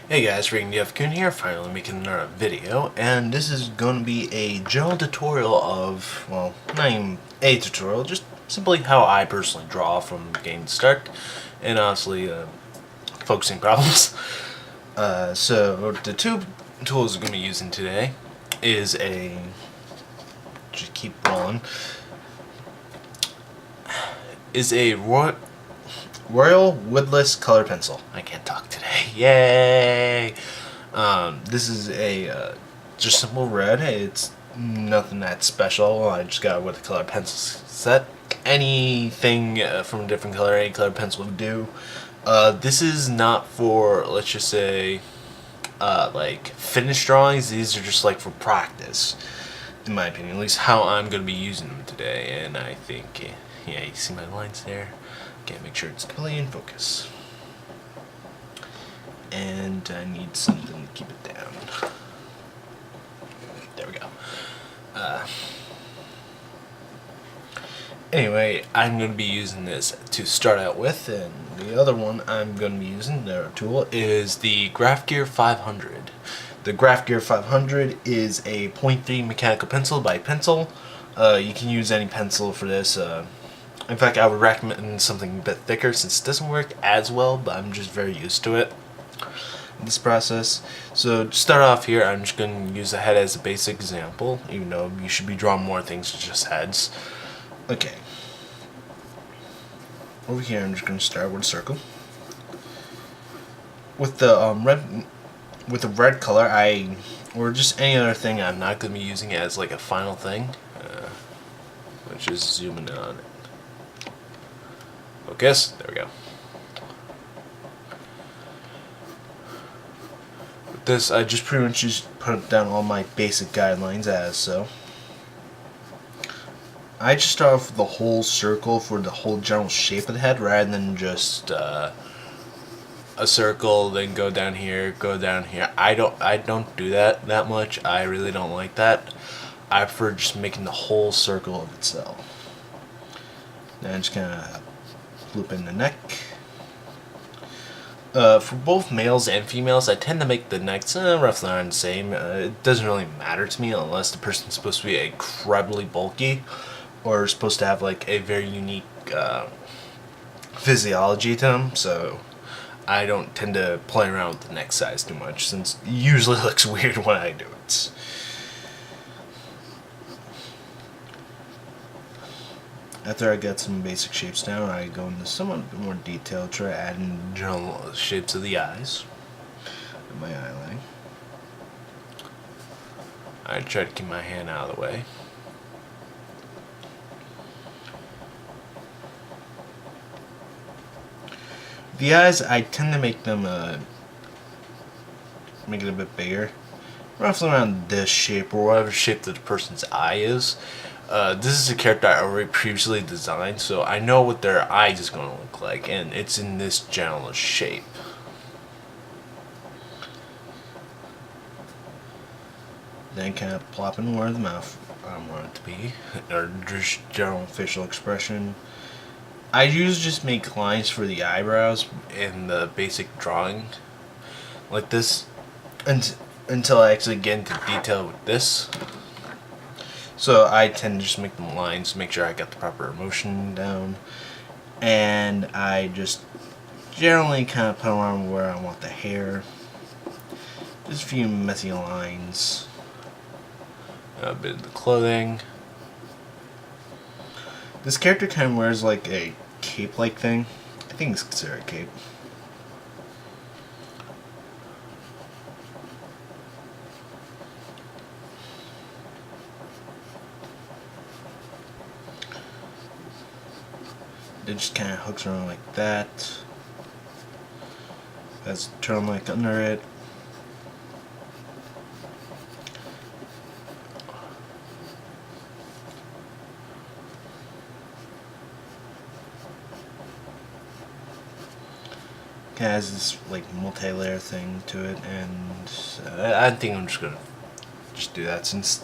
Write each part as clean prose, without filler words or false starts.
Hey guys, Graphgear here, finally making another video, and this is going to be a general tutorial of, well, not even a tutorial, just simply how I personally draw from beginning to start, and honestly, focusing problems. So, the two tools we're going to be using today is just keep rolling, is a Royal Woodless color pencil. I can't talk today. Yay! This is a just simple red. It's nothing that special. I just got with a color pencil set. Anything from a different color, any color pencil would do. This is not for, let's just say, like finished drawings. These are just like for practice, in my opinion. At least how I'm going to be using them today. And I think, yeah, you see my lines there. Okay, make sure it's completely in focus. And I need something to keep it down. There we go. Anyway, I'm going to be using this to start out with, and the other one I'm going to be using, their tool, is the Graphgear 500. The Graphgear 500 is a 0.3 mechanical pencil by Pental. You can use any pencil for this. In fact, I would recommend something a bit thicker since it doesn't work as well, but I'm just very used to it in this process. So to start off here, I'm just going to use the head as a basic example, even though you should be drawing more things than just heads. Okay. Over here, I'm just going to start with a circle. With the red color, or just any other thing, I'm not going to be using it as like a final thing. Let's just zoom in on it. Focus. There we go. With this, I just pretty much just put down all my basic guidelines as so. I just start off with the whole circle for the whole general shape of the head, rather than just a circle, then go down here, go down here. I don't do that much. I really don't like that. I prefer just making the whole circle of itself. Then just kind of loop in the neck. For both males and females, I tend to make the necks roughly around the same. It doesn't really matter to me unless the person's supposed to be incredibly bulky or supposed to have like a very unique physiology to them. So I don't tend to play around with the neck size too much, since it usually looks weird when I do it. After I get some basic shapes down, I go into somewhat more detail, try to add in general shapes of the eyes and my eye line. I try to keep my hand out of the way. The eyes, I tend to make them make it a bit bigger, roughly around this shape or whatever shape that the person's eye is. This is a character I already previously designed, so I know what their eyes is going to look like, and it's in this general shape. Then kind of plop in where the mouth I want it to be, or just general facial expression. I usually just make lines for the eyebrows in the basic drawing, like this, until I actually get into detail with this. So I tend to just make the lines, make sure I got the proper emotion down, and I just generally kind of put around where I want the hair. Just a few messy lines. A bit of the clothing. This character kind of wears like a cape-like thing. I think it's considered a cape. It just kind of hooks around like that. Has a turtleneck under it. Kind of has this like multi-layer thing to it, and I think I'm just gonna do that since.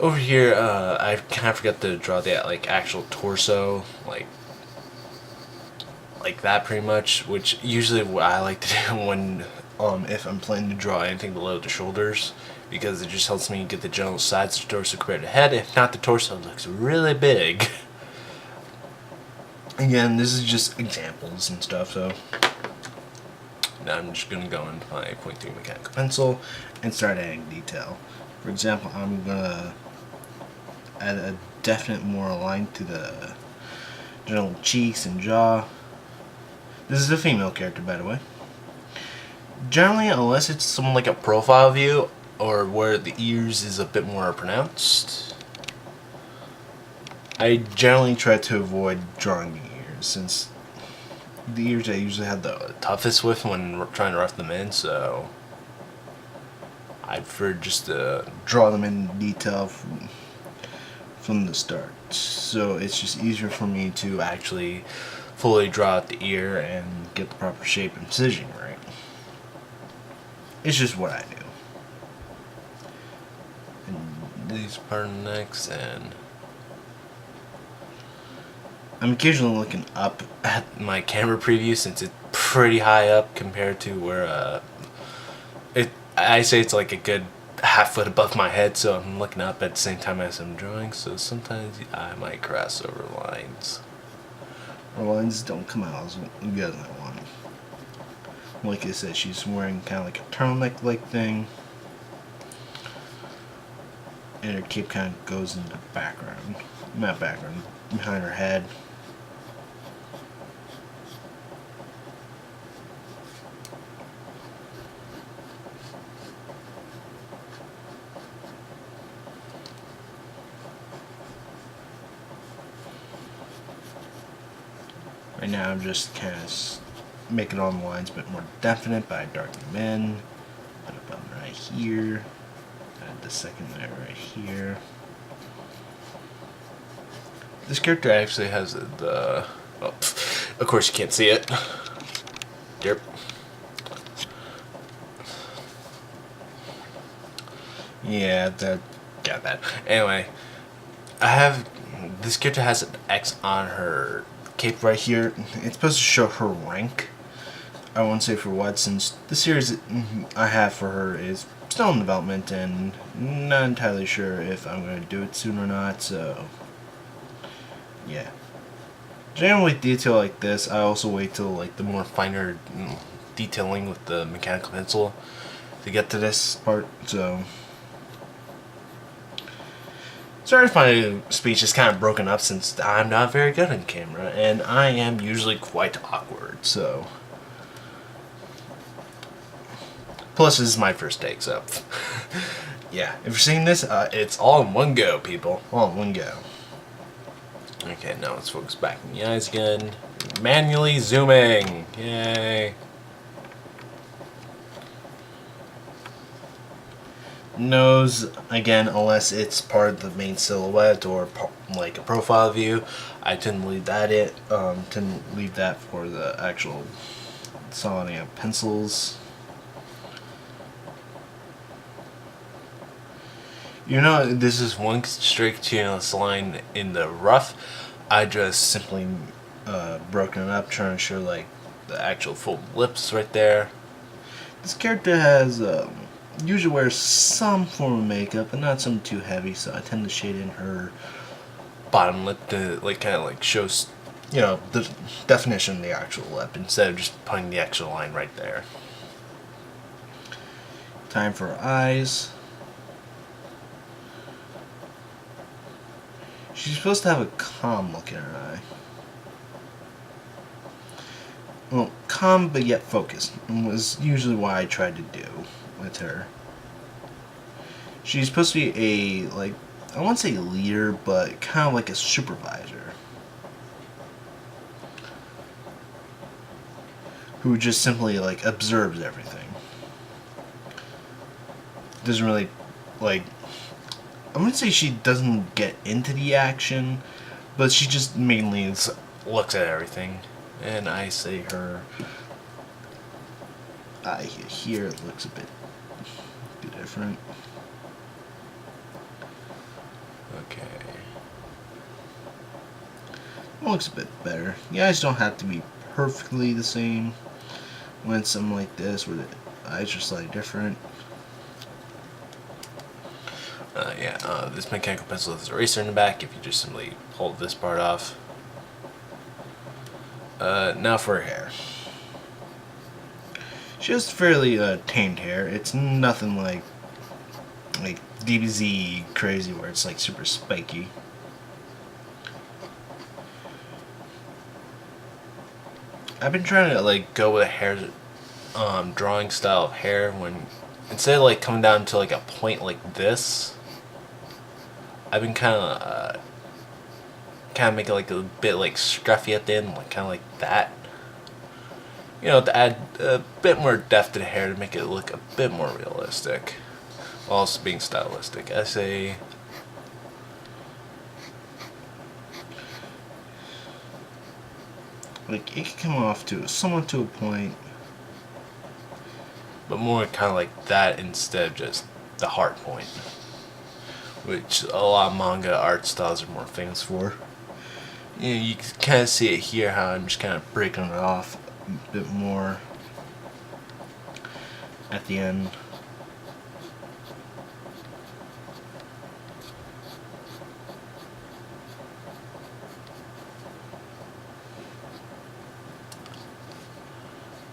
Over here, I kind of forgot to draw the like actual torso, like like that pretty much, which usually what I like to do when if I'm planning to draw anything below the shoulders, because it just helps me get the general sides of the torso compared to the head. If not, the torso looks really big. Again, this is just examples and stuff, so now I'm just gonna go into my 0.3 mechanical pencil and start adding detail. For example, I'm gonna add a definite more line to the general cheeks and jaw. This is a female character, by the way. Generally, unless it's someone like a profile view or where the ears is a bit more pronounced, I generally try to avoid drawing the ears, since the ears I usually have the toughest with when trying to rough them in, so I prefer just to draw them in detail from the start. So it's just easier for me to actually fully draw out the ear and get the proper shape and positioning right. It's just what I do. And these part next, and I'm occasionally looking up at my camera preview since it's pretty high up compared to where I say it's like a good half foot above my head, so I'm looking up at the same time as I'm drawing, so sometimes I might cross over lines. Or lines don't come out as good as I want. Like I said, she's wearing kind of like a turtleneck like thing, and her cape kind of goes into the background. Not background, behind her head. Right now I'm just kind of making all the lines a bit more definite by darkening them in. Put a button right here. Add the second layer right here. This character actually has the... well, of course you can't see it. Derp. Yeah, that got that. Anyway, this character has an X on her cape right here. It's supposed to show her rank. I won't say for what, since the series I have for her is still in development and not entirely sure if I'm going to do it soon or not, so yeah. Generally with detail like this, I also wait till like the more finer detailing with the mechanical pencil to get to this part, so sorry if my speech is kind of broken up since I'm not very good on camera, and I am usually quite awkward, so. Plus, this is my first take, so. Yeah, if you're seeing this, it's all in one go, people. All in one go. Okay, now let's focus back on the eyes again. Manually zooming! Yay! Nose, again, unless it's part of the main silhouette or like a profile view, I tend to leave that for the actual soliding of pencils. You know, this is one straight continuous line in the rough. I just simply broken it up, trying to show like the actual full lips right there. This character has usually wears some form of makeup, but not some too heavy, so I tend to shade in her bottom lip to like kind of like shows, you know, the definition of the actual lip instead of just putting the actual line right there. Time for eyes. She's supposed to have a calm look in her eye. Well, calm but yet focused was usually what I tried to do with her. She's supposed to be a, like, I won't say leader, but kind of like a supervisor. Who just simply, like, observes everything. Doesn't really, like, I wouldn't say she doesn't get into the action, but she just mainly looks at everything. And I say her eye here looks a bit different. Okay. It looks a bit better. The eyes don't have to be perfectly the same when something like this where the eyes are slightly different. This mechanical pencil has an eraser in the back if you just simply pull this part off. Now for her hair. She has fairly tamed hair. It's nothing like DBZ crazy where it's like super spiky. I've been trying to like go with a hair drawing style of hair when instead of like coming down to like a point like this, I've been kind of make it like a bit like scruffy at the end, like kind of like that. You know, to add a bit more depth to the hair to make it look a bit more realistic, while also being stylistic. I say. Like it can come off to somewhat to a point, but more kind of like that instead of just the hard point, which a lot of manga art styles are more famous for. You know, you can kind of see it here how I'm just kind of breaking it off a bit more at the end.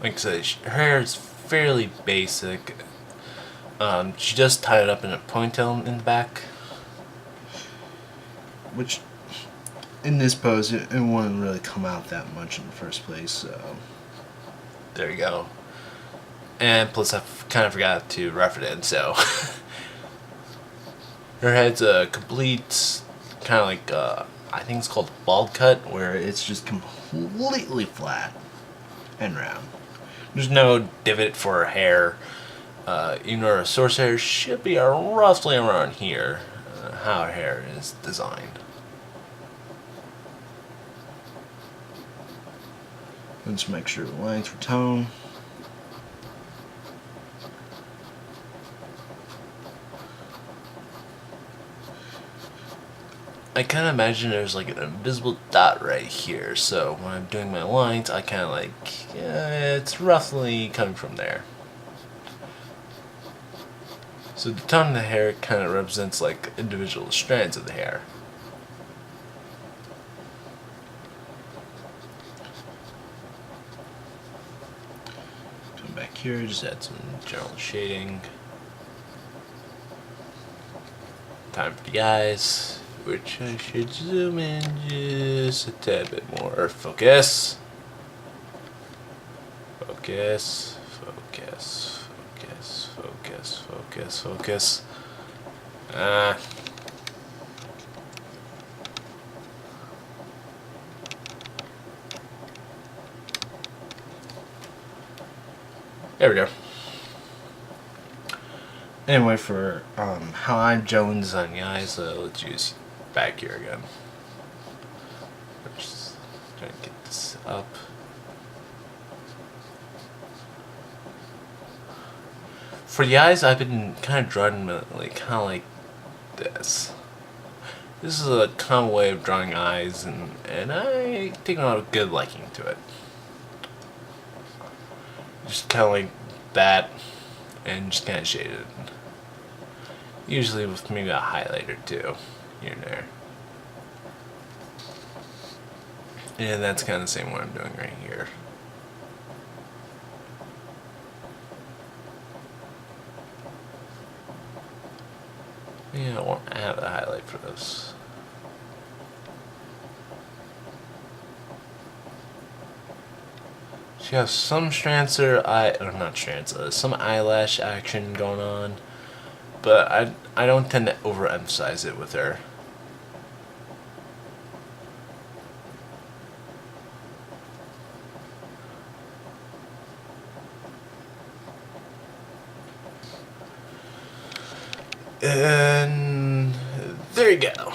Like I said, her hair is fairly basic. She just tied it up in a ponytail in the back, which in this pose it wouldn't really come out that much in the first place. So there you go. And plus, I kind of forgot to rough it in. So her head's a complete kind of like I think it's called bald cut, where it's just completely flat and round. There's no divot for her hair. Even her source hair should be roughly around here. How her hair is designed. Let's make sure the lines for tone. I kind of imagine there's like an invisible dot right here, so when I'm doing my lines, I kind of like, it's roughly coming from there. So the tone of the hair kind of represents like individual strands of the hair. Come back here, just add some general shading. Time for the eyes, which I should zoom in just a tad bit more. Focus. Focus. Focus. Focus. Focus. Focus. Focus. There we go. Anyway, for how I'm Jones on the eyes, let's use Graphgear again. Just trying to get this up. For the eyes, I've been kind of drawing them kind of like this. This is a common way of drawing eyes, and I take a good liking to it. Just kind of like that, and just kind of shade it. Usually with maybe a highlighter too, here and there. And that's kind of the same what I'm doing right here. Yeah, I won't have a highlight for this. She has some strands or not strands, some eyelash action going on, but I don't tend to overemphasize it with her. And there you go.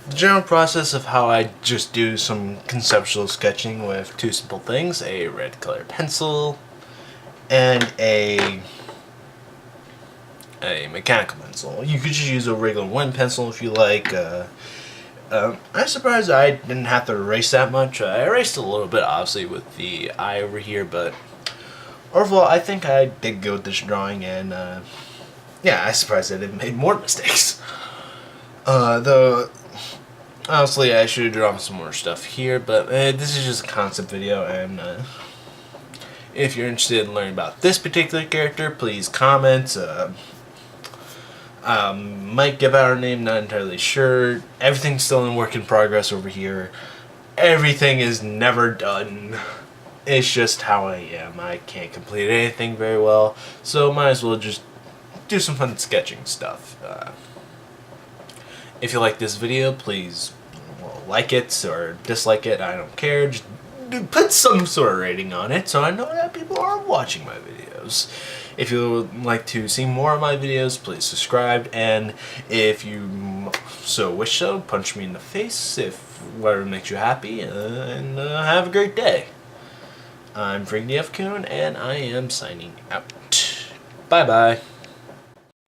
The general process of how I just do some conceptual sketching with two simple things: a red color pencil and a mechanical pencil. You could just use a regular one pencil if you like. I'm surprised I didn't have to erase that much. I erased a little bit, obviously, with the eye over here, but overall, I think I did good with this drawing, and yeah, I'm surprised I didn't make more mistakes. Though, honestly, I should have drawn some more stuff here, but this is just a concept video, and if you're interested in learning about this particular character, please comment. Might give out our name, not entirely sure. Everything's still in work in progress over here. Everything is never done. It's just how I am. I can't complete anything very well, so might as well just do some fun sketching stuff. If you like this video, please like it or dislike it. I don't care. Just put some sort of rating on it so I know that people are watching my videos. If you would like to see more of my videos, please subscribe, and if you so wish so, punch me in the face if whatever makes you happy, and have a great day. I'm Freak the F Coon, and I am signing out. Bye bye.